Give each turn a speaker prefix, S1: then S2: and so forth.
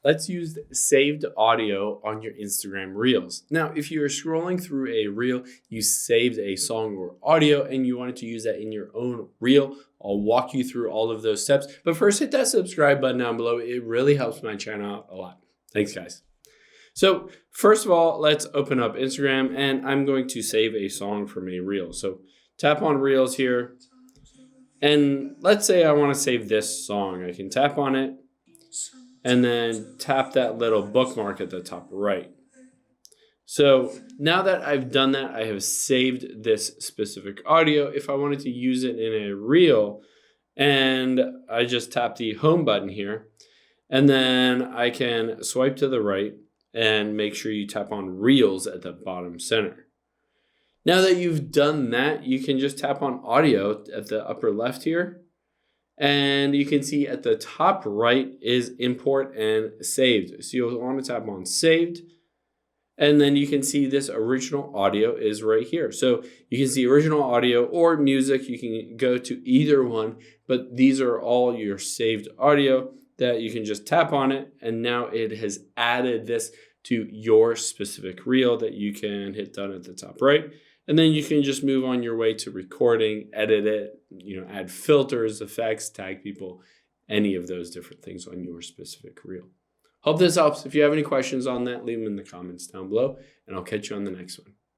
S1: Let's use saved audio on your Instagram Reels. Now, if you're scrolling through a Reel, you saved a song or audio and you wanted to use that in your own Reel, I'll walk you through all of those steps. But first, hit that subscribe button down below. It really helps my channel out a lot. Thanks, guys. So first of all, let's open up Instagram and I'm going to save a song from a Reel. So tap on Reels here. And let's say I want to save this song. I can tap on it and then tap that little bookmark at the top right. So now that I've done that, I have saved this specific audio. If I wanted to use it in a Reel, and I just tap the home button here, and then I can swipe to the right and make sure you tap on Reels at the bottom center. Now that you've done that, you can just tap on audio at the upper left here. And you can see at the top right is import and saved. So you'll want to tap on saved. And then you can see this original audio is right here. So you can see original audio or music. You can go to either one, but these are all your saved audio that you can just tap on it. And now it has added this to your specific Reel that you can hit done at the top right. And then you can just move on your way to recording, edit it, add filters, effects, tag people, any of those different things on your specific Reel. Hope this helps. If you have any questions on that, leave them in the comments down below, and I'll catch you on the next one.